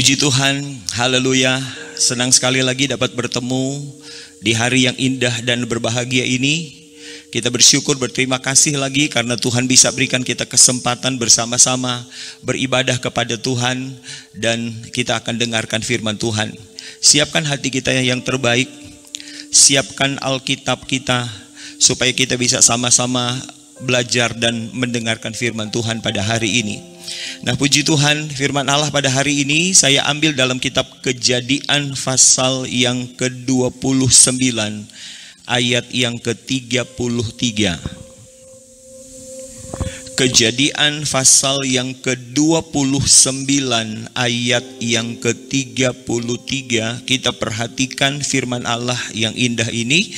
Puji Tuhan, haleluya. Senang sekali lagi dapat bertemu di hari yang indah dan berbahagia ini. Kita bersyukur, berterima kasih lagi karena Tuhan bisa berikan kita kesempatan bersama-sama beribadah kepada Tuhan. Dan kita akan dengarkan firman Tuhan. Siapkan hati kita yang terbaik. Siapkan Alkitab kita supaya kita bisa sama-sama belajar dan mendengarkan firman Tuhan pada hari ini. Nah, puji Tuhan, firman Allah pada hari ini saya ambil dalam kitab Kejadian pasal yang ke-29 ayat yang ke-33. Kejadian pasal yang ke-29 ayat yang ke-33. Kita perhatikan firman Allah yang indah ini.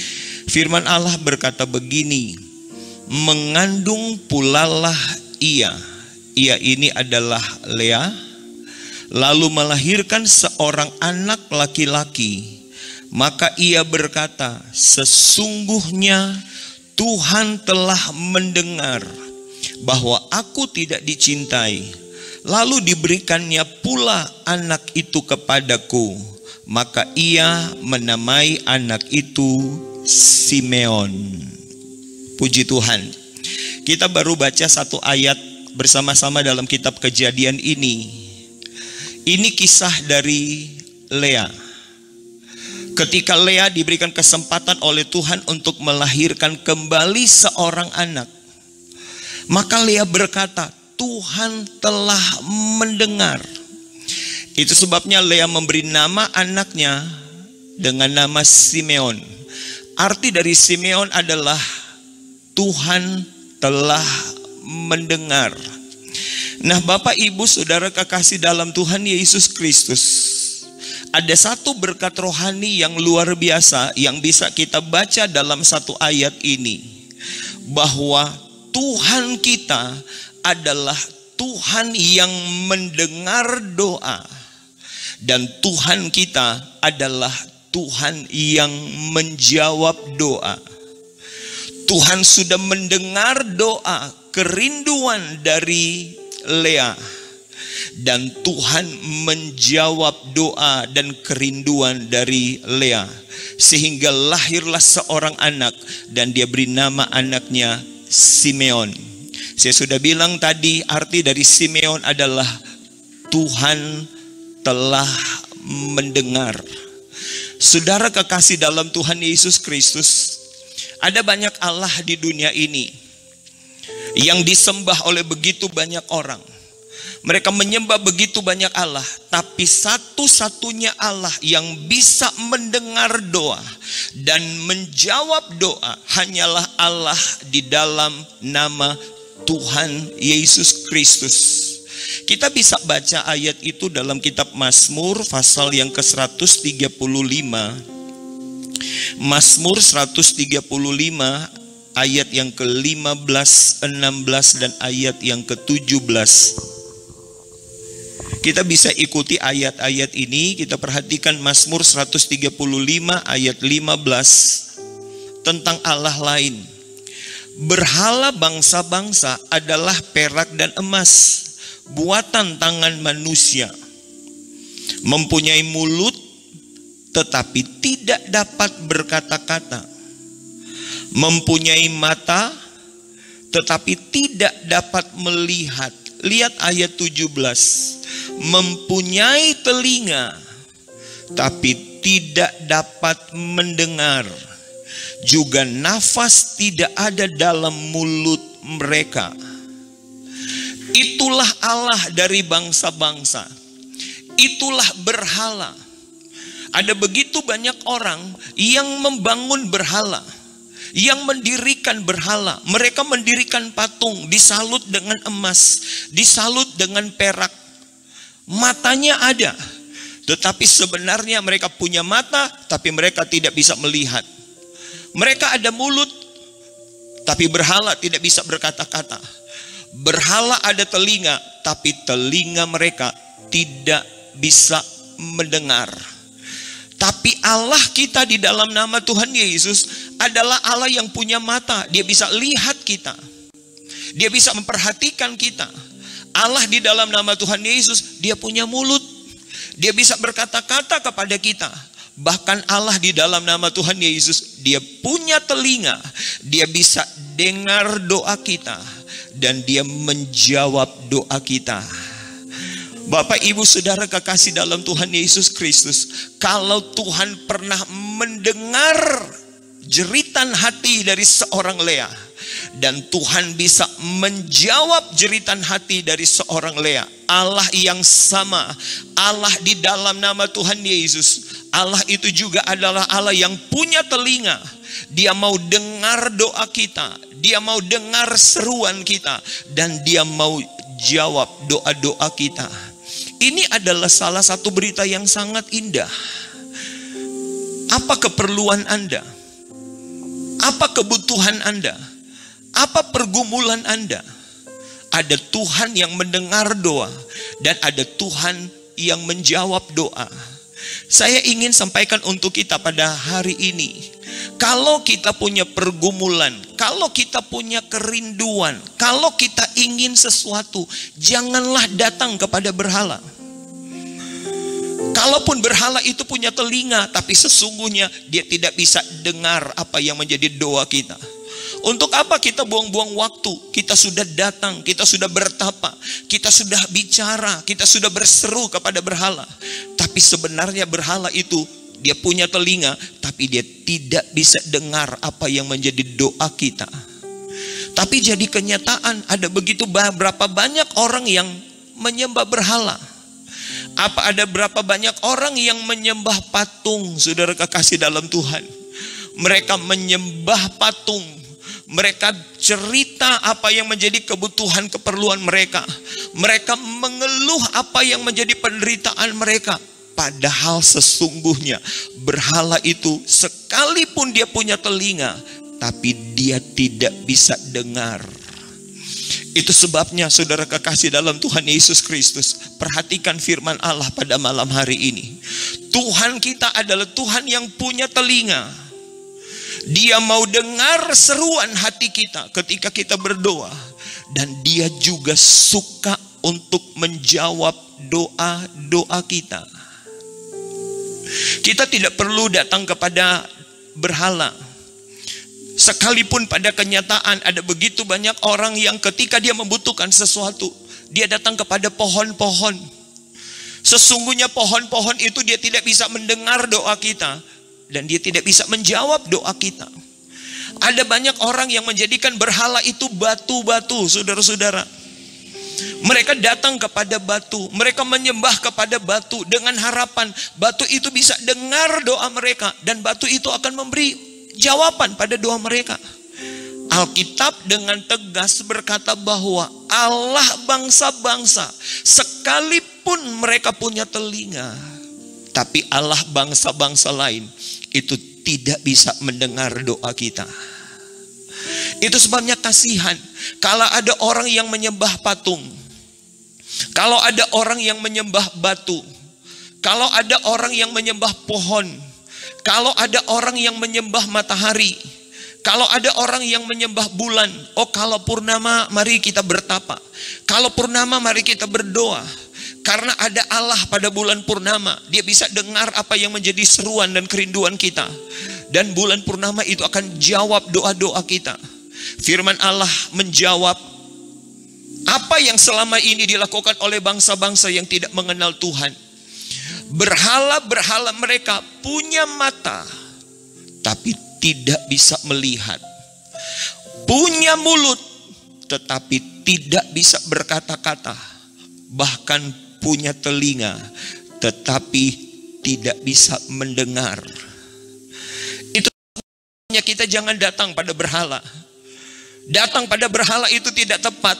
Firman Allah berkata begini, mengandung pulalah ia ini adalah Lea, lalu melahirkan seorang anak laki-laki. Maka ia berkata, sesungguhnya Tuhan telah mendengar bahwa aku tidak dicintai, lalu diberikannya pula anak itu kepadaku. Maka ia menamai anak itu Simeon. Puji Tuhan. Kita baru baca satu ayat bersama-sama dalam kitab Kejadian ini. Ini kisah dari Lea. Ketika Lea diberikan kesempatan oleh Tuhan untuk melahirkan kembali seorang anak, maka Lea berkata, Tuhan telah mendengar. Itu sebabnya Lea memberi nama anaknya dengan nama Simeon. Arti dari Simeon adalah Tuhan telah mendengar. Nah, Bapak, Ibu, Saudara kekasih dalam Tuhan Yesus Kristus, ada satu berkat rohani yang luar biasa yang bisa kita baca dalam satu ayat ini, bahwa Tuhan kita adalah Tuhan yang mendengar doa, dan Tuhan kita adalah Tuhan yang menjawab doa. Tuhan sudah mendengar doa kerinduan dari Lea, dan Tuhan menjawab doa dan kerinduan dari Lea, sehingga lahirlah seorang anak dan dia beri nama anaknya Simeon. Saya sudah bilang tadi, arti dari Simeon adalah Tuhan telah mendengar. Saudara kekasih dalam Tuhan Yesus Kristus, ada banyak Allah di dunia ini yang disembah oleh begitu banyak orang. Mereka menyembah begitu banyak Allah, tapi satu-satunya Allah yang bisa mendengar doa dan menjawab doa hanyalah Allah di dalam nama Tuhan Yesus Kristus. Kita bisa baca ayat itu dalam kitab Mazmur pasal yang ke-135. Mazmur 135 ayat yang ke-15, 16 dan ayat yang ke-17. Kita bisa ikuti ayat-ayat ini. Kita perhatikan Mazmur 135 ayat 15 tentang Allah lain. Berhala bangsa-bangsa adalah perak dan emas, buatan tangan manusia. Mempunyai mulut tetapi tidak dapat berkata-kata. Mempunyai mata tetapi tidak dapat melihat. Lihat ayat 17. Mempunyai telinga tapi tidak dapat mendengar. Juga nafas tidak ada dalam mulut mereka. Itulah Allah dari bangsa-bangsa. Itulah berhala. Ada begitu banyak orang yang membangun berhala, yang mendirikan berhala. Mereka mendirikan patung, disalut dengan emas, disalut dengan perak. Matanya ada, tetapi sebenarnya mereka punya mata, tapi mereka tidak bisa melihat. Mereka ada mulut, tapi berhala tidak bisa berkata-kata. Berhala ada telinga, tapi telinga mereka tidak bisa mendengar. Tapi Allah kita di dalam nama Tuhan Yesus adalah Allah yang punya mata. Dia bisa lihat kita. Dia bisa memperhatikan kita. Allah di dalam nama Tuhan Yesus, dia punya mulut. Dia bisa berkata-kata kepada kita. Bahkan Allah di dalam nama Tuhan Yesus, Dia punya telinga. Dia bisa dengar doa kita. Dan Dia menjawab doa kita. Bapak, Ibu, Saudara kekasih dalam Tuhan Yesus Kristus, kalau Tuhan pernah mendengar jeritan hati dari seorang Lea, dan Tuhan bisa menjawab jeritan hati dari seorang Lea, Allah yang sama, Allah di dalam nama Tuhan Yesus, Allah itu juga adalah Allah yang punya telinga. Dia mau dengar doa kita, Dia mau dengar seruan kita, dan Dia mau jawab doa-doa kita. Ini adalah salah satu berita yang sangat indah. Apa keperluan Anda? Apa kebutuhan Anda? Apa pergumulan Anda? Ada Tuhan yang mendengar doa, dan ada Tuhan yang menjawab doa. Saya ingin sampaikan untuk kita pada hari ini, kalau kita punya pergumulan, kalau kita punya kerinduan, kalau kita ingin sesuatu, janganlah datang kepada berhala. Kalaupun berhala itu punya telinga, tapi sesungguhnya dia tidak bisa dengar apa yang menjadi doa kita. Untuk apa kita buang-buang waktu? Kita sudah datang, kita sudah bertapa, kita sudah bicara, kita sudah berseru kepada berhala. Tapi sebenarnya berhala itu, dia punya telinga, tapi dia tidak bisa dengar apa yang menjadi doa kita. Tapi jadi kenyataan, ada begitu berapa banyak orang yang menyembah berhala. Apa ada berapa banyak orang yang menyembah patung, saudara kekasih dalam Tuhan. Mereka menyembah patung. Mereka cerita apa yang menjadi kebutuhan keperluan mereka. Mereka mengeluh apa yang menjadi penderitaan mereka. Padahal sesungguhnya berhala itu sekalipun dia punya telinga, tapi dia tidak bisa dengar. Itu sebabnya saudara kekasih dalam Tuhan Yesus Kristus, perhatikan firman Allah pada malam hari ini. Tuhan kita adalah Tuhan yang punya telinga. Dia mau dengar seruan hati kita ketika kita berdoa. Dan Dia juga suka untuk menjawab doa-doa kita. Kita tidak perlu datang kepada berhala. Sekalipun pada kenyataan ada begitu banyak orang yang ketika dia membutuhkan sesuatu, dia datang kepada pohon-pohon. Sesungguhnya pohon-pohon itu dia tidak bisa mendengar doa kita, dan dia tidak bisa menjawab doa kita. Ada banyak orang yang menjadikan berhala itu batu-batu, saudara-saudara. Mereka datang kepada batu, mereka menyembah kepada batu dengan harapan batu itu bisa dengar doa mereka, dan batu itu akan memberi jawaban pada doa mereka. Alkitab dengan tegas berkata bahwa Allah bangsa-bangsa, sekalipun mereka punya telinga, tapi Allah bangsa-bangsa lain itu tidak bisa mendengar doa kita. Itu sebabnya kasihan kalau ada orang yang menyembah patung, kalau ada orang yang menyembah batu, kalau ada orang yang menyembah pohon, kalau ada orang yang menyembah matahari, kalau ada orang yang menyembah bulan. Oh, kalau purnama mari kita bertapa, kalau purnama mari kita berdoa. Karena ada Allah pada bulan purnama, Dia bisa dengar apa yang menjadi seruan dan kerinduan kita. Dan bulan purnama itu akan jawab doa-doa kita. Firman Allah menjawab apa yang selama ini dilakukan oleh bangsa-bangsa yang tidak mengenal Tuhan. Berhala-berhala mereka punya mata, tapi tidak bisa melihat. Punya mulut, tetapi tidak bisa berkata-kata. Bahkan punya telinga, tetapi tidak bisa mendengar. Itu sebabnya kita jangan datang pada berhala. Datang pada berhala itu tidak tepat,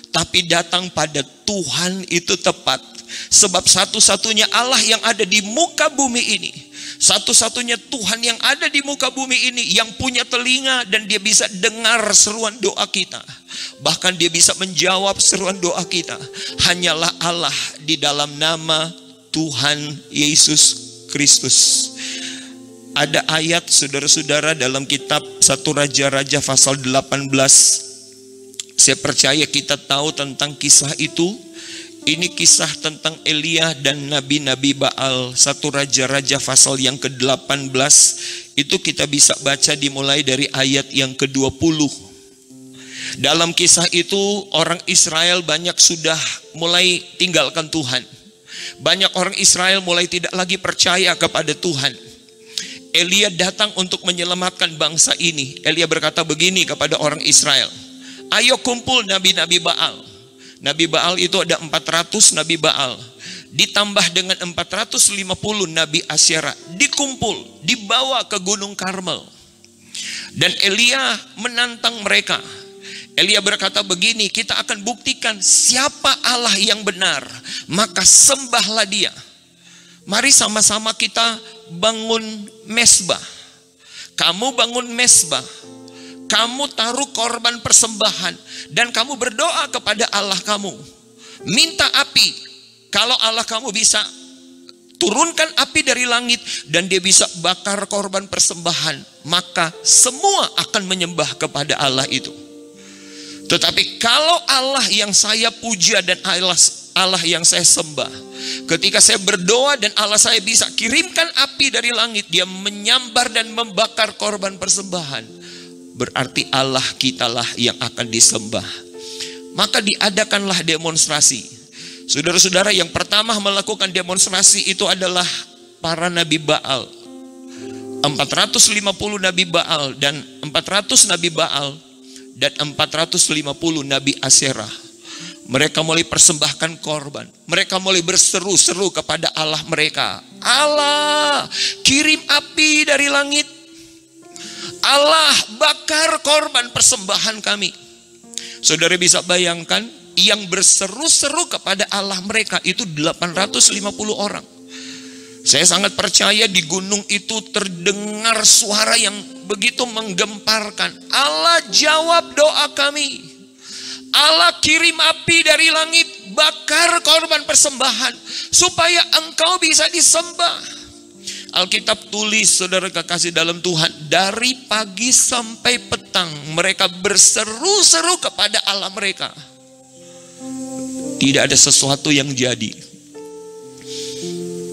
tapi datang pada Tuhan itu tepat. Sebab satu-satunya Allah yang ada di muka bumi ini, satu-satunya Tuhan yang ada di muka bumi ini yang punya telinga dan Dia bisa dengar seruan doa kita. Bahkan Dia bisa menjawab seruan doa kita. Hanyalah Allah di dalam nama Tuhan Yesus Kristus. Ada ayat saudara-saudara dalam kitab 1 Raja-Raja pasal 18. Saya percaya kita tahu tentang kisah itu. Ini kisah tentang Elia dan nabi-nabi Baal. 1 Raja-Raja pasal yang ke-18. Itu kita bisa baca dimulai dari ayat yang ke-20. Dalam kisah itu orang Israel banyak sudah mulai tinggalkan Tuhan. Banyak orang Israel mulai tidak lagi percaya kepada Tuhan. Elia datang untuk menyelamatkan bangsa ini. Elia berkata begini kepada orang Israel, ayo kumpul nabi-nabi Baal. Nabi Baal itu ada 400 nabi Baal. Ditambah dengan 450 nabi Asyera. Dikumpul, dibawa ke Gunung Karmel. Dan Elia menantang mereka. Elia berkata begini, kita akan buktikan siapa Allah yang benar, maka sembahlah dia. Mari sama-sama kita bangun mesbah. Kamu bangun mesbah, kamu taruh korban persembahan, dan kamu berdoa kepada Allah kamu. Minta api. Kalau Allah kamu bisa turunkan api dari langit dan dia bisa bakar korban persembahan, maka semua akan menyembah kepada Allah itu. Tetapi kalau Allah yang saya puja dan Allah yang saya sembah, ketika saya berdoa dan Allah saya bisa kirimkan api dari langit, dia menyambar dan membakar korban persembahan, berarti Allah kitalah yang akan disembah. Maka diadakanlah demonstrasi. Saudara-saudara, yang pertama melakukan demonstrasi itu adalah para nabi Baal. 450 nabi Baal dan 400 nabi Baal dan 450 nabi Asyera. Mereka mulai persembahkan korban. Mereka mulai berseru-seru kepada Allah mereka. Allah, kirim api dari langit. Allah, bakar korban persembahan kami. Saudara bisa bayangkan, yang berseru-seru kepada Allah mereka itu 850 orang. Saya sangat percaya di gunung itu terdengar suara yang begitu menggemparkan. Allah jawab doa kami. Allah kirim api dari langit, bakar korban persembahan, supaya engkau bisa disembah. Alkitab tulis, saudara kekasih dalam Tuhan, dari pagi sampai petang mereka berseru-seru kepada Allah mereka. Tidak ada sesuatu yang jadi.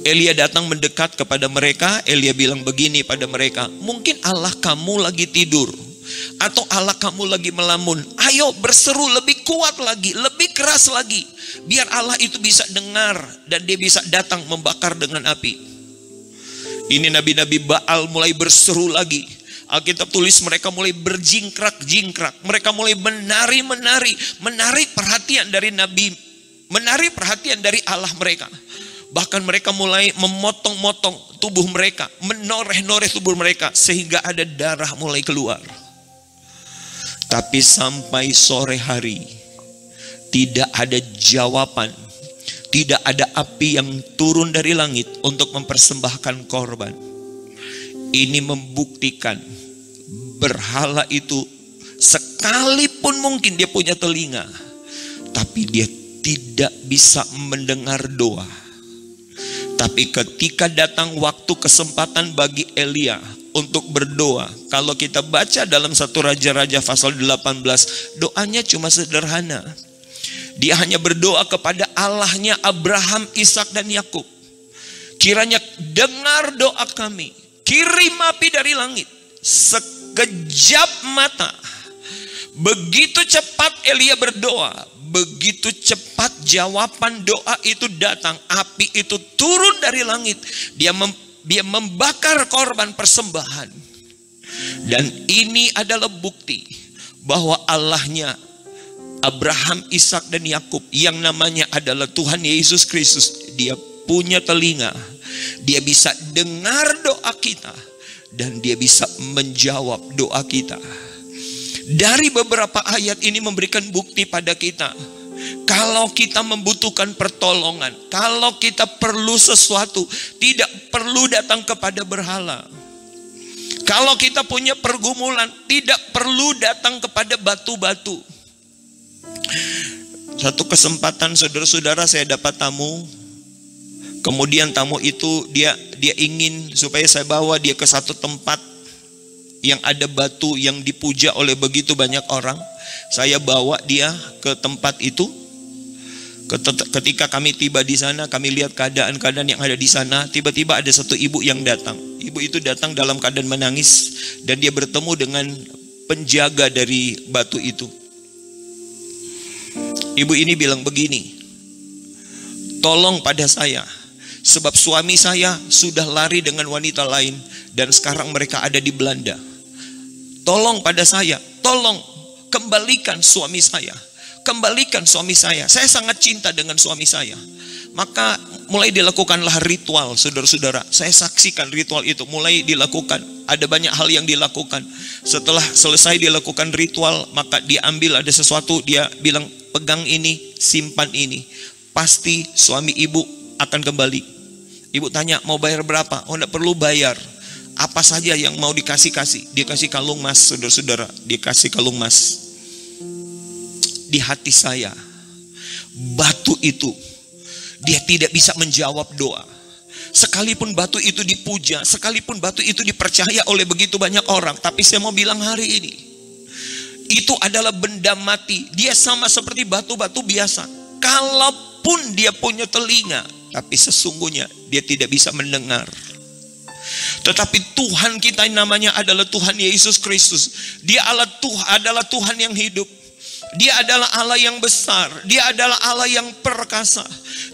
Elia datang mendekat kepada mereka. Elia bilang begini pada mereka, mungkin Allah kamu lagi tidur, atau Allah kamu lagi melamun. Ayo berseru lebih kuat lagi, lebih keras lagi, biar Allah itu bisa dengar dan dia bisa datang membakar dengan api. Ini nabi-nabi Baal mulai berseru lagi. Alkitab tulis mereka mulai berjingkrak-jingkrak. Mereka mulai menari-menari, menarik perhatian dari nabi, menarik perhatian dari Allah mereka. Bahkan mereka mulai memotong-motong tubuh mereka, menoreh-noreh tubuh mereka, sehingga ada darah mulai keluar. Tapi sampai sore hari, tidak ada jawaban. Tidak ada api yang turun dari langit untuk mempersembahkan korban. Ini membuktikan berhala itu, sekalipun mungkin dia punya telinga, tapi dia tidak bisa mendengar doa. Tapi ketika datang waktu kesempatan bagi Elia untuk berdoa, kalau kita baca dalam 1 Raja-Raja pasal 18, doanya cuma sederhana. Dia hanya berdoa kepada Allahnya Abraham, Ishak dan Yakub. Kiranya dengar doa kami, kirim api dari langit. Sekejap mata, begitu cepat Elia berdoa, begitu cepat jawaban doa itu datang. Api itu turun dari langit. Dia membakar korban persembahan. Dan ini adalah bukti bahwa Allahnya Abraham, Ishak dan Yakub, yang namanya adalah Tuhan Yesus Kristus, dia punya telinga. Dia bisa dengar doa kita dan dia bisa menjawab doa kita. Dari beberapa ayat ini memberikan bukti pada kita, kalau kita membutuhkan pertolongan, kalau kita perlu sesuatu, tidak perlu datang kepada berhala. Kalau kita punya pergumulan, tidak perlu datang kepada batu-batu. Satu kesempatan, saudara-saudara, saya dapat tamu. Kemudian tamu itu dia ingin supaya saya bawa dia ke satu tempat yang ada batu yang dipuja oleh begitu banyak orang. Saya bawa dia ke tempat itu. Ketika kami tiba di sana, kami lihat keadaan-keadaan yang ada di sana. Tiba-tiba ada satu ibu yang datang. Ibu itu datang dalam keadaan menangis, dan dia bertemu dengan penjaga dari batu itu. Ibu ini bilang begini, tolong pada saya, sebab suami saya sudah lari dengan wanita lain dan sekarang mereka ada di Belanda. Tolong pada saya, tolong kembalikan suami saya. Kembalikan suami saya. Saya sangat cinta dengan suami saya. Maka mulai dilakukanlah ritual, saudara-saudara. Saya saksikan ritual itu mulai dilakukan. Ada banyak hal yang dilakukan. Setelah selesai dilakukan ritual, maka diambil ada sesuatu. Dia bilang, pegang ini, simpan ini. Pasti suami ibu akan kembali. Ibu tanya, mau bayar berapa? Oh, enggak perlu bayar. Apa saja yang mau dikasih-kasih. Dia kasih kalung emas, saudara-saudara. Dia kasih kalung emas. Di hati saya, batu itu, dia tidak bisa menjawab doa. Sekalipun batu itu dipuja, sekalipun batu itu dipercaya oleh begitu banyak orang. Tapi saya mau bilang hari ini, itu adalah benda mati. Dia sama seperti batu-batu biasa. Kalaupun dia punya telinga, tapi sesungguhnya dia tidak bisa mendengar. Tetapi Tuhan kita namanya adalah Tuhan Yesus Kristus. Dia adalah Tuhan yang hidup. Dia adalah Allah yang besar. Dia adalah Allah yang perkasa.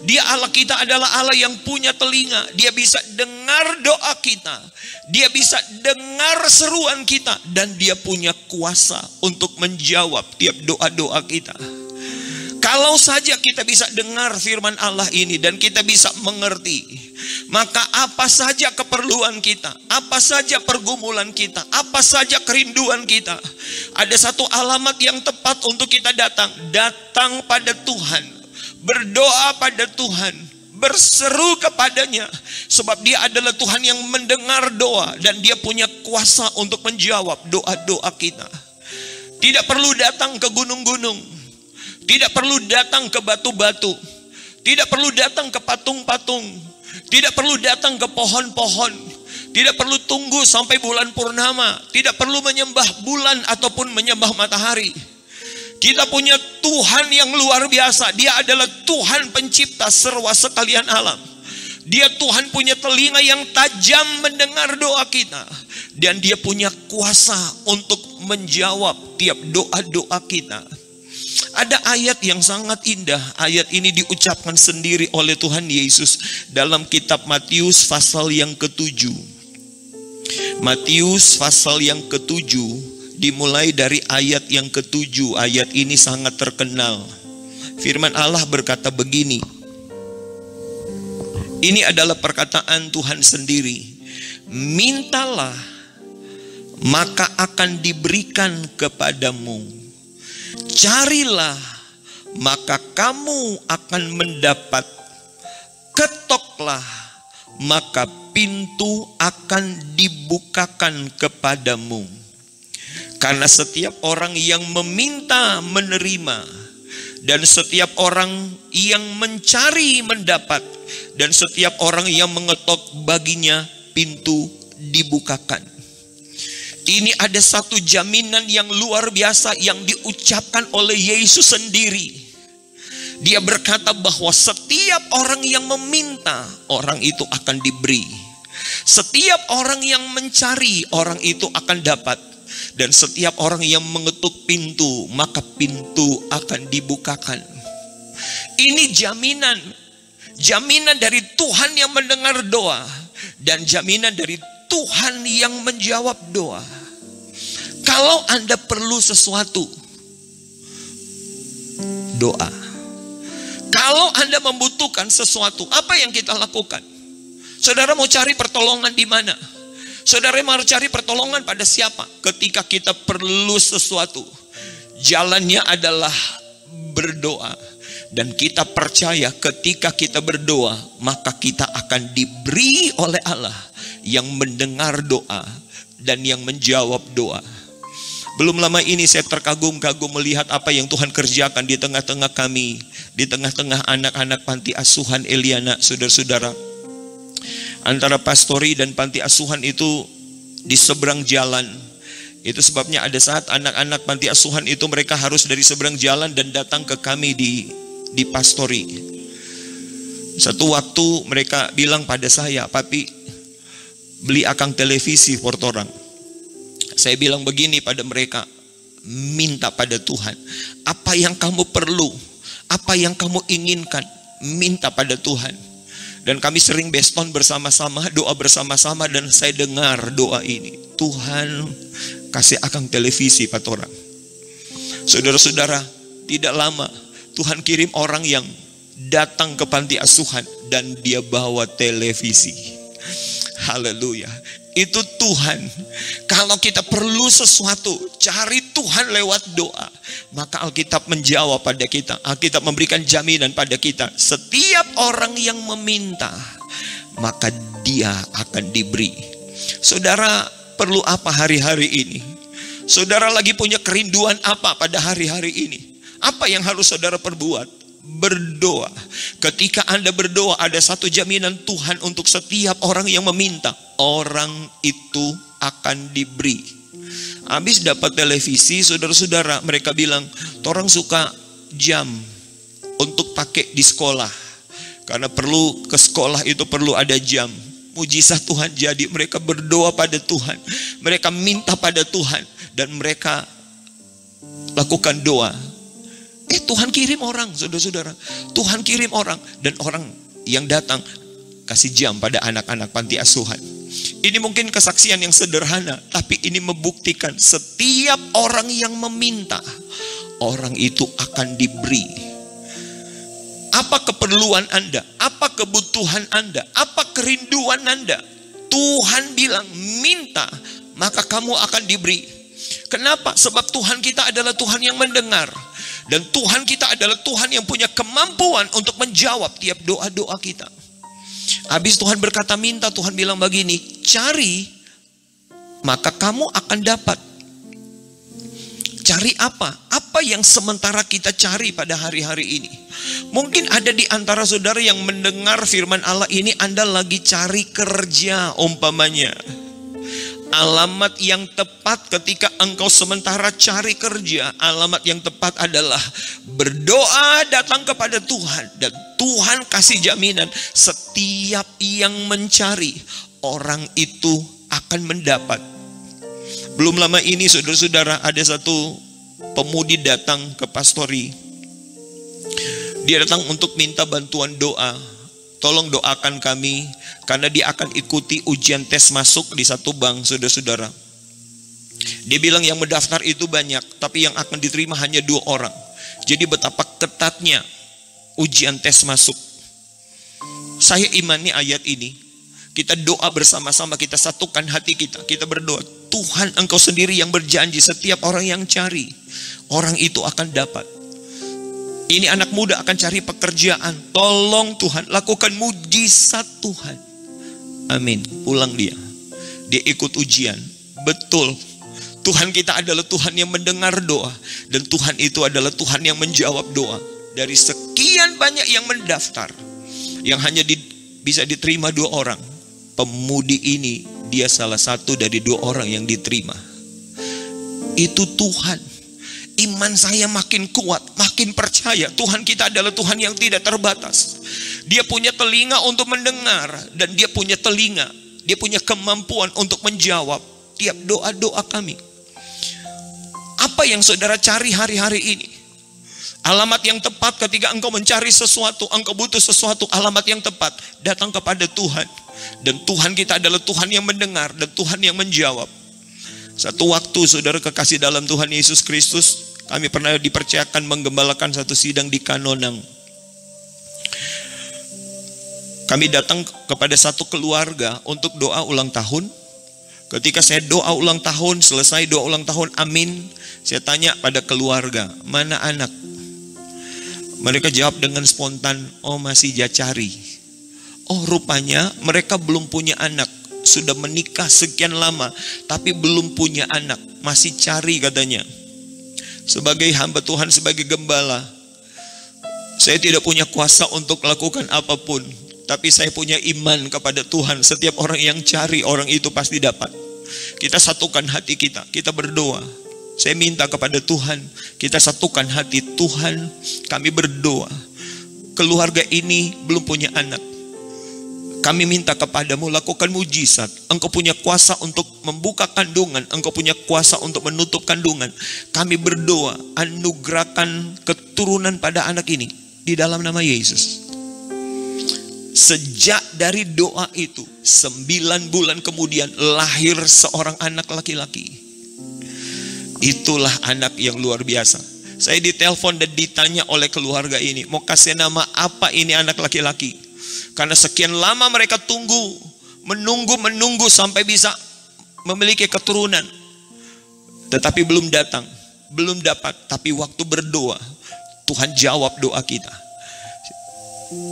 Dia Allah kita adalah Allah yang punya telinga. Dia bisa dengar doa kita. Dia bisa dengar seruan kita. Dan dia punya kuasa untuk menjawab tiap doa-doa kita. Kalau saja kita bisa dengar firman Allah ini dan kita bisa mengerti, maka apa saja keperluan kita, apa saja pergumulan kita, apa saja kerinduan kita, ada satu alamat yang tepat untuk kita datang pada Tuhan, berdoa pada Tuhan, berseru kepadanya, sebab dia adalah Tuhan yang mendengar doa dan dia punya kuasa untuk menjawab doa-doa kita. Tidak perlu datang ke gunung-gunung, tidak perlu datang ke batu-batu, tidak perlu datang ke patung-patung, tidak perlu datang ke pohon-pohon, tidak perlu tunggu sampai bulan purnama, tidak perlu menyembah bulan ataupun menyembah matahari. Kita punya Tuhan yang luar biasa. Dia adalah Tuhan pencipta serwa sekalian alam. Dia Tuhan punya telinga yang tajam mendengar doa kita. Dan dia punya kuasa untuk menjawab tiap doa-doa kita. Ada ayat yang sangat indah. Ayat ini diucapkan sendiri oleh Tuhan Yesus dalam kitab Matius pasal yang ke-7. Matius pasal yang ke-7 dimulai dari ayat yang ke-7. Ayat ini sangat terkenal. Firman Allah berkata begini. Ini adalah perkataan Tuhan sendiri. Mintalah, maka akan diberikan kepadamu. Carilah, maka kamu akan mendapat. Ketoklah, maka pintu akan dibukakan kepadamu. Karena setiap orang yang meminta menerima, dan setiap orang yang mencari mendapat, dan setiap orang yang mengetok baginya pintu dibukakan. Ini ada satu jaminan yang luar biasa yang diucapkan oleh Yesus sendiri. Dia berkata bahwa setiap orang yang meminta, orang itu akan diberi. Setiap orang yang mencari, orang itu akan dapat. Dan setiap orang yang mengetuk pintu, maka pintu akan dibukakan. Ini jaminan. Jaminan dari Tuhan yang mendengar doa. Dan jaminan dari Tuhan yang menjawab doa. Kalau Anda perlu sesuatu, doa. Kalau Anda membutuhkan sesuatu, apa yang kita lakukan? Saudara mau cari pertolongan di mana? Saudara mau cari pertolongan pada siapa? Ketika kita perlu sesuatu, jalannya adalah berdoa. Dan kita percaya ketika kita berdoa, maka kita akan diberi oleh Allah yang mendengar doa dan yang menjawab doa. Belum lama ini saya terkagum-kagum melihat apa yang Tuhan kerjakan di tengah-tengah kami, di tengah-tengah anak-anak panti asuhan Eliana, saudara-saudara. Antara pastori dan panti asuhan itu di seberang jalan. Itu sebabnya ada saat anak-anak panti asuhan itu mereka harus dari seberang jalan dan datang ke kami di dipastori. Satu waktu mereka bilang pada saya, "Papi, beli akang televisi for torang." Saya bilang begini pada mereka, minta pada Tuhan. Apa yang kamu perlu, apa yang kamu inginkan, minta pada Tuhan. Dan kami sering beston bersama-sama, doa bersama-sama, dan saya dengar doa ini. Tuhan kasih akang televisi patorang. Saudara-saudara, tidak lama Tuhan kirim orang yang datang ke panti asuhan dan dia bawa televisi. Haleluya. Itu Tuhan. Kalau kita perlu sesuatu, cari Tuhan lewat doa. Maka Alkitab menjawab pada kita. Alkitab memberikan jaminan pada kita. Setiap orang yang meminta, maka dia akan diberi. Saudara perlu apa hari-hari ini? Saudara lagi punya kerinduan apa pada hari-hari ini? Apa yang harus saudara perbuat? Berdoa. Ketika Anda berdoa, ada satu jaminan Tuhan untuk setiap orang yang meminta. Orang itu akan diberi. Habis dapat televisi, saudara-saudara, mereka bilang, "Torang suka jam untuk pakai di sekolah. Karena perlu ke sekolah itu perlu ada jam." Mujizat Tuhan jadi, mereka berdoa pada Tuhan. Mereka minta pada Tuhan. Dan mereka lakukan doa. Tuhan kirim orang, saudara-saudara. Tuhan kirim orang. Dan orang yang datang kasih jam pada anak-anak panti asuhan. Ini mungkin kesaksian yang sederhana, tapi ini membuktikan setiap orang yang meminta, orang itu akan diberi. Apa keperluan Anda? Apa kebutuhan Anda? Apa kerinduan Anda? Tuhan bilang, minta, maka kamu akan diberi. Kenapa? Sebab Tuhan kita adalah Tuhan yang mendengar. Dan Tuhan kita adalah Tuhan yang punya kemampuan untuk menjawab tiap doa-doa kita. Habis Tuhan berkata minta, Tuhan bilang begini, cari, maka kamu akan dapat. Cari apa? Apa yang sementara kita cari pada hari-hari ini? Mungkin ada di antara saudara yang mendengar firman Allah ini, Anda lagi cari kerja umpamanya. Alamat yang tepat ketika engkau sementara cari kerja, alamat yang tepat adalah berdoa, datang kepada Tuhan. Dan Tuhan kasih jaminan, setiap yang mencari, orang itu akan mendapat. Belum lama ini saudara-saudara, ada satu pemudi datang ke pastori. Dia datang untuk minta bantuan doa. Tolong doakan kami, karena dia akan ikuti ujian tes masuk di satu bank, saudara-saudara. Dia bilang yang mendaftar itu banyak, tapi yang akan diterima hanya 2 orang. Jadi betapa ketatnya ujian tes masuk. Saya imani ayat ini. Kita doa bersama-sama, kita satukan hati kita. Kita berdoa, Tuhan engkau sendiri yang berjanji setiap orang yang cari, orang itu akan dapat. Ini anak muda akan cari pekerjaan. Tolong Tuhan, lakukan mujizat Tuhan. Amin. Pulang dia. Dia ikut ujian. Betul. Tuhan kita adalah Tuhan yang mendengar doa. Dan Tuhan itu adalah Tuhan yang menjawab doa. Dari sekian banyak yang mendaftar, yang hanya bisa diterima 2 orang. Pemudi ini, dia salah satu dari 2 orang yang diterima. Itu Tuhan. Iman saya makin kuat, makin percaya Tuhan kita adalah Tuhan yang tidak terbatas. Dia punya telinga untuk mendengar, dan dia punya telinga, dia punya kemampuan untuk menjawab tiap doa-doa kami. Apa yang saudara cari hari-hari ini? Alamat yang tepat ketika engkau mencari sesuatu, engkau butuh sesuatu, alamat yang tepat, datang kepada Tuhan. Dan Tuhan kita adalah Tuhan yang mendengar dan Tuhan yang menjawab. Satu waktu saudara kekasih dalam Tuhan Yesus Kristus, kami pernah dipercayakan menggembalakan satu sidang di Kanonang. Kami datang kepada satu keluarga untuk doa ulang tahun. Ketika saya doa ulang tahun, selesai doa ulang tahun, amin. Saya tanya pada keluarga, mana anak? Mereka jawab dengan spontan, oh masih cari. Oh rupanya mereka belum punya anak. Sudah menikah sekian lama, tapi belum punya anak. Masih cari katanya. Sebagai hamba Tuhan, sebagai gembala, saya tidak punya kuasa untuk melakukan apapun. Tapi saya punya iman kepada Tuhan. Setiap orang yang cari, orang itu pasti dapat. Kita satukan hati kita, kita berdoa. Saya minta kepada Tuhan, kita satukan hati. Tuhan, kami berdoa. keluarga ini belum punya anak. Kami minta kepadamu, lakukan mujizat. Engkau punya kuasa untuk membuka kandungan. Engkau punya kuasa untuk menutup kandungan. Kami berdoa, anugerahkan keturunan pada anak ini di dalam nama Yesus. Sejak dari doa itu, 9 bulan kemudian lahir seorang anak laki-laki. Itulah anak yang luar biasa. Saya ditelepon dan ditanya oleh keluarga ini, mau kasih nama apa ini anak laki-laki? Karena sekian lama mereka menunggu sampai bisa memiliki keturunan. Tetapi belum datang, belum dapat. Tapi waktu berdoa, Tuhan jawab doa kita.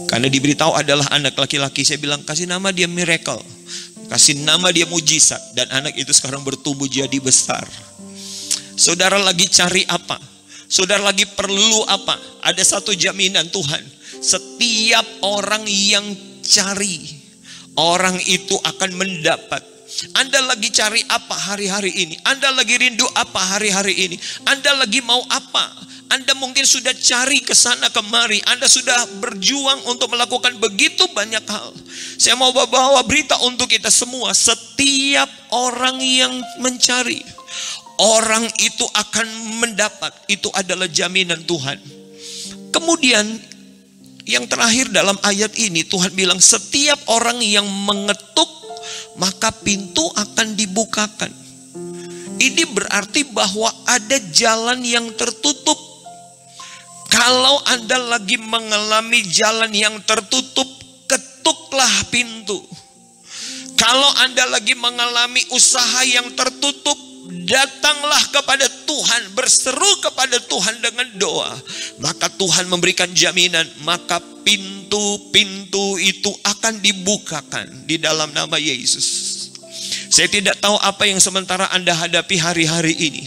Karena diberitahu adalah anak laki-laki, saya bilang kasih nama dia miracle, kasih nama dia mujizat. Dan anak itu sekarang bertumbuh jadi besar. Saudara lagi cari apa? Saudara lagi perlu apa? Ada satu jaminan Tuhan. Setiap orang yang cari, orang itu akan mendapat. Anda lagi cari apa hari-hari ini? Anda lagi rindu apa hari-hari ini? Anda lagi mau apa? Anda mungkin sudah cari ke sana kemari. Anda sudah berjuang untuk melakukan begitu banyak hal. Saya mau bawa berita untuk kita semua. Setiap orang yang mencari, orang itu akan mendapat. Itu adalah jaminan Tuhan. Kemudian yang terakhir dalam ayat ini Tuhan bilang setiap orang yang mengetuk maka pintu akan dibukakan. Ini berarti bahwa ada jalan yang tertutup. Kalau Anda lagi mengalami jalan yang tertutup, ketuklah pintu. Kalau Anda lagi mengalami usaha yang tertutup, datanglah kepada Tuhan, berseru kepada Tuhan dengan doa. Maka Tuhan memberikan jaminan, maka pintu-pintu itu akan dibukakan di dalam nama Yesus. Saya tidak tahu apa yang sementara Anda hadapi hari-hari ini.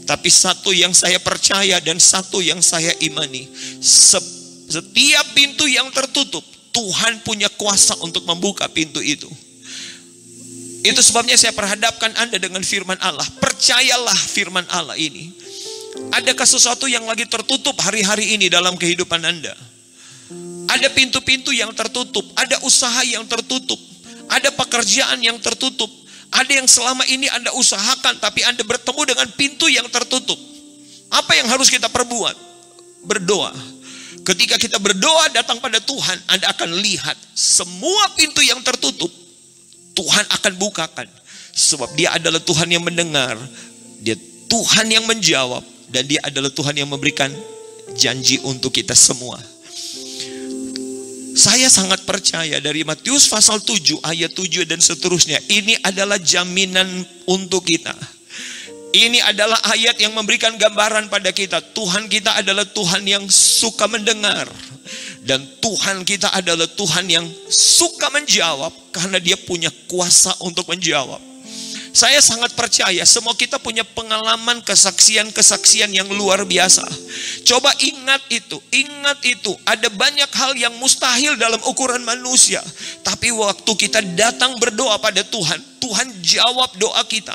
Tapi satu yang saya percaya dan satu yang saya imani. Setiap pintu yang tertutup, Tuhan punya kuasa untuk membuka pintu itu. Itu sebabnya saya perhadapkan Anda dengan firman Allah. Percayalah firman Allah ini. Adakah sesuatu yang lagi tertutup hari-hari ini dalam kehidupan Anda? Ada pintu-pintu yang tertutup. Ada usaha yang tertutup. Ada pekerjaan yang tertutup. Ada yang selama ini Anda usahakan, tapi Anda bertemu dengan pintu yang tertutup. Apa yang harus kita perbuat? Berdoa. Ketika kita berdoa datang pada Tuhan, Anda akan lihat semua pintu yang tertutup Tuhan akan bukakan. Sebab Dia adalah Tuhan yang mendengar, Dia Tuhan yang menjawab, dan Dia adalah Tuhan yang memberikan janji untuk kita semua. Saya sangat percaya dari Matius pasal 7 ayat 7 dan seterusnya. Ini adalah jaminan untuk kita. Ini adalah ayat yang memberikan gambaran pada kita. Tuhan kita adalah Tuhan yang suka mendengar. Dan Tuhan kita adalah Tuhan yang suka menjawab. Karena Dia punya kuasa untuk menjawab. Saya sangat percaya semua kita punya pengalaman kesaksian-kesaksian yang luar biasa. Coba ingat itu. Ada banyak hal yang mustahil dalam ukuran manusia. Tapi waktu kita datang berdoa pada Tuhan, Tuhan jawab doa kita.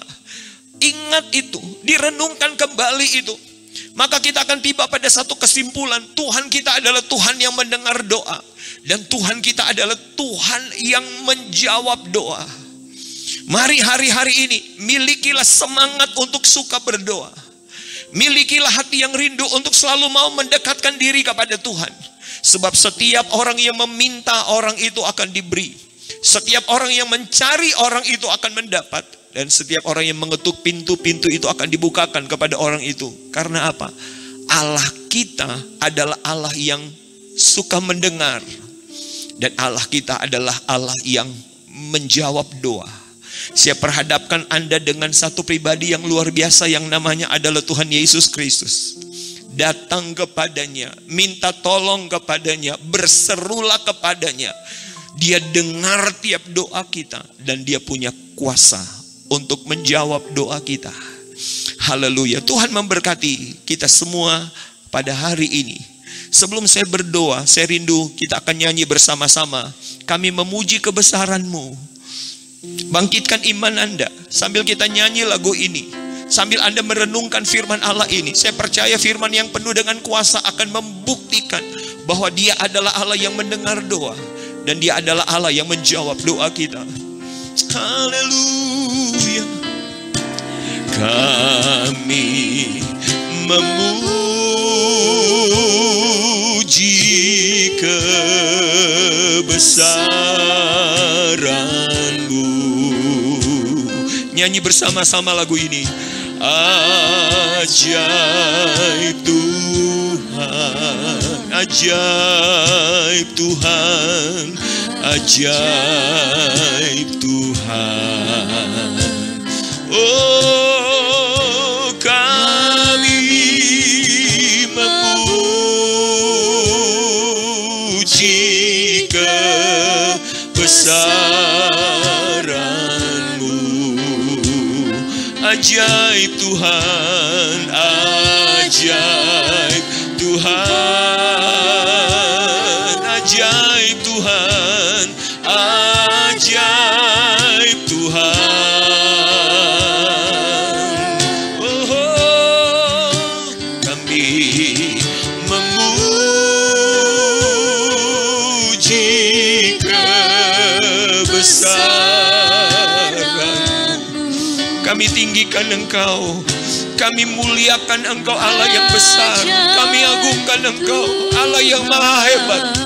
Ingat itu, direnungkan kembali itu. Maka kita akan tiba pada satu kesimpulan, Tuhan kita adalah Tuhan yang mendengar doa. Dan Tuhan kita adalah Tuhan yang menjawab doa. Mari hari-hari ini milikilah semangat untuk suka berdoa. Milikilah hati yang rindu untuk selalu mau mendekatkan diri kepada Tuhan. Sebab setiap orang yang meminta, orang itu akan diberi. Setiap orang yang mencari, orang itu akan mendapat. Dan setiap orang yang mengetuk pintu-pintu itu akan dibukakan kepada orang itu. Karena apa? Allah kita adalah Allah yang suka mendengar. Dan Allah kita adalah Allah yang menjawab doa. Saya perhadapkan Anda dengan satu pribadi yang luar biasa yang namanya adalah Tuhan Yesus Kristus. Datang kepadanya, minta tolong kepadanya, berserulah kepadanya. Dia dengar tiap doa kita dan Dia punya kuasa untuk menjawab doa kita. Haleluya. Tuhan memberkati kita semua pada hari ini. Sebelum saya berdoa, saya rindu kita akan nyanyi bersama-sama. Kami memuji kebesaran-Mu. Bangkitkan iman Anda sambil kita nyanyi lagu ini, sambil Anda merenungkan firman Allah ini. Saya percaya firman yang penuh dengan kuasa akan membuktikan bahwa Dia adalah Allah yang mendengar doa, dan Dia adalah Allah yang menjawab doa kita. Haleluya. Kami memuji kebesaran-Mu. Nyanyi bersama-sama lagu ini. Ajaib Tuhan, ajaib Tuhan, ajaib Tuhan. Oh, kami memuji kebesaran-Mu. Ajaib Tuhan, ajaib Tuhan, ajaib Tuhan, ajaib Tuhan. Oh, kami memuji kebesaran-Mu. Kami tinggikan Engkau, kami muliakan Engkau Allah yang besar, kami agungkan Engkau Allah yang maha hebat.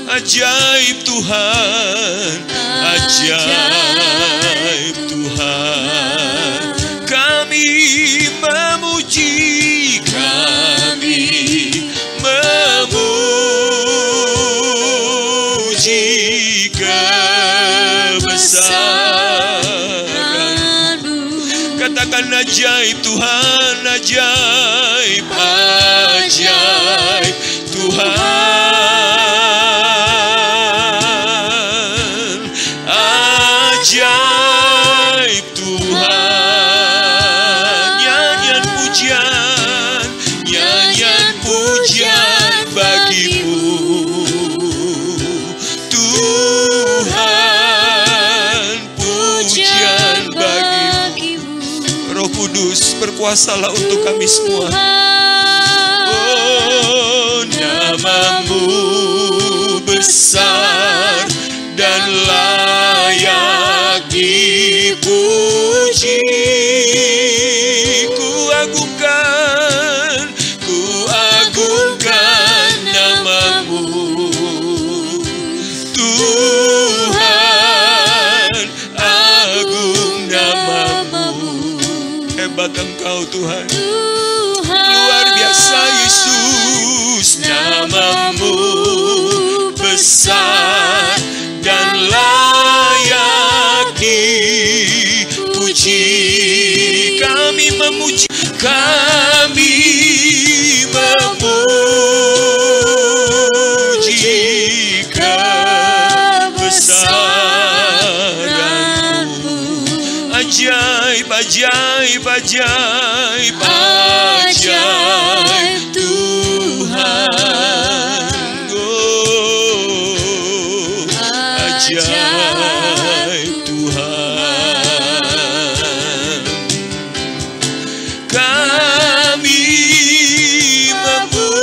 Ajaib Tuhan, ajaib Tuhan. Kami memuji, kami memuji kebesaran-Mu. Katakan ajaib Tuhan, ajaib, ajaib Tuhan, ajaib Tuhan. Nyanyian pujian, nyanyian pujian bagi-Mu Tuhan, pujian bagi-Mu. Roh Kudus, berkuasalah untuk kami semua. Oh, nama-Mu besar dan layak dipuji. Ku agungkan nama-Mu Tuhan, agung nama-Mu. Hebat Engkau Tuhan, luar biasa Yesus. Nama-Mu besar dan layak dipuji. Kami memuji, kami memuji kebesaran-Mu. Ajaib, ajaib, ajaib, ajaib Tuhan. Oh, ajaib Tuhan. Kami memuji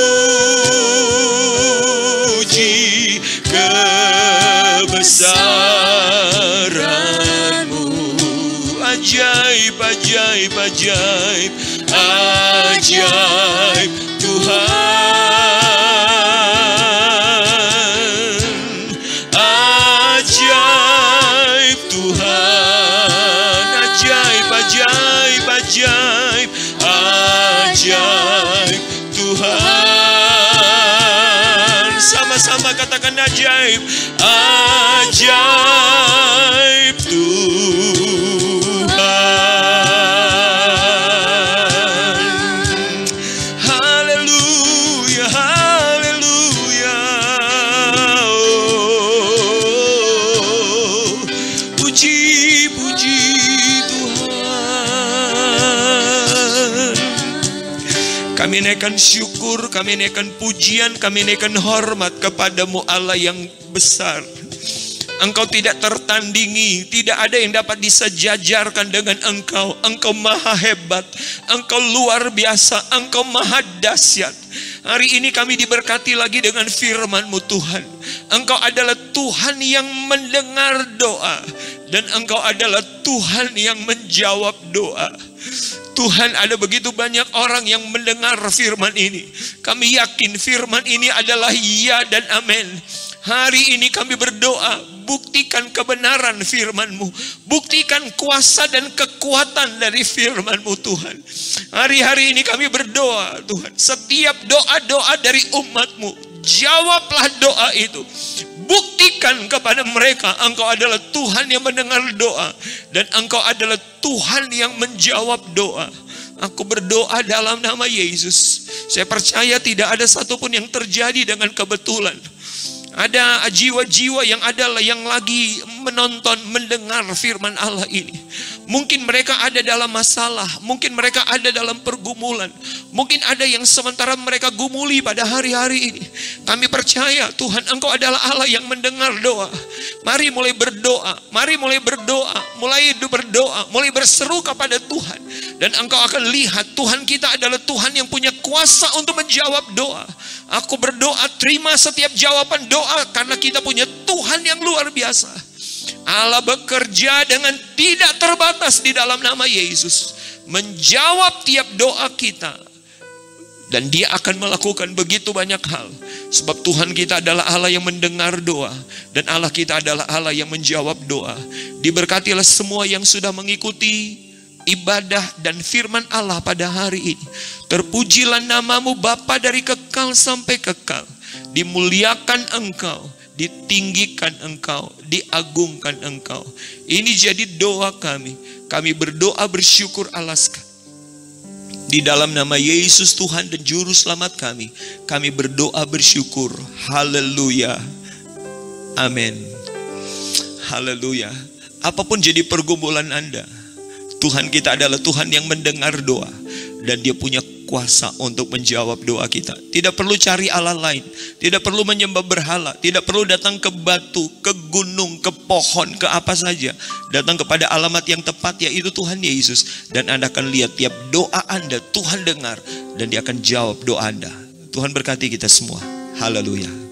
kebesaran-Mu. Ajaib, ajaib, ajaib, ajaib Tuhan, ajaib Tuhan, ajaib, ajaib, ajaib, ajaib Tuhan. Sama-sama katakan ajaib, ajaib Tuhan. Haleluya, haleluya. Oh, puji, puji Tuhan. Kami naikkan syukur, kami naikkan pujian, kami naikkan hormat kepadamu Allah yang besar. Engkau tidak tertandingi, tidak ada yang dapat disejajarkan dengan Engkau. Engkau maha hebat, Engkau luar biasa, Engkau maha dahsyat. Hari ini kami diberkati lagi dengan firman-Mu Tuhan. Engkau adalah Tuhan yang mendengar doa. Dan Engkau adalah Tuhan yang menjawab doa. Tuhan, ada begitu banyak orang yang mendengar firman ini. Kami yakin firman ini adalah ya dan amin. Hari ini kami berdoa, buktikan kebenaran firman-Mu. Buktikan kuasa dan kekuatan dari firman-Mu Tuhan. Hari-hari ini kami berdoa Tuhan, setiap doa-doa dari umat-Mu, jawablah doa itu. Buktikan kepada mereka Engkau adalah Tuhan yang mendengar doa. Dan Engkau adalah Tuhan yang menjawab doa. Aku berdoa dalam nama Yesus. Saya percaya tidak ada satupun yang terjadi dengan kebetulan. Ada jiwa-jiwa yang lagi menonton, mendengar firman Allah ini. Mungkin mereka ada dalam masalah, mungkin mereka ada dalam pergumulan, mungkin ada yang sementara mereka gumuli pada hari-hari ini. Kami percaya Tuhan, Engkau adalah Allah yang mendengar doa. Mari mulai berdoa, mulai berseru kepada Tuhan. Dan Engkau akan lihat Tuhan kita adalah Tuhan yang punya kuasa untuk menjawab doa. Aku berdoa, terima setiap jawaban doa karena kita punya Tuhan yang luar biasa. Allah bekerja dengan tidak terbatas di dalam nama Yesus, menjawab tiap doa kita. Dan Dia akan melakukan begitu banyak hal. Sebab Tuhan kita adalah Allah yang mendengar doa. Dan Allah kita adalah Allah yang menjawab doa. Diberkatilah semua yang sudah mengikuti ibadah dan firman Allah pada hari ini. Terpujilah nama-Mu Bapa dari kekal sampai kekal. Dimuliakan Engkau, ditinggikan Engkau, diagungkan Engkau. Ini jadi doa kami. Kami berdoa bersyukur alas di dalam nama Yesus Tuhan dan Juru Selamat kami. Kami berdoa bersyukur. Haleluya. Amin. Haleluya. Apapun jadi pergumulan Anda, Tuhan kita adalah Tuhan yang mendengar doa. Dan Dia punya kuasa untuk menjawab doa kita. Tidak perlu cari Allah lain. Tidak perlu menyembah berhala. Tidak perlu datang ke batu, ke gunung, ke pohon, ke apa saja. Datang kepada alamat yang tepat, yaitu Tuhan Yesus. Dan Anda akan lihat tiap doa Anda Tuhan dengar. Dan Dia akan jawab doa Anda. Tuhan berkati kita semua. Haleluya.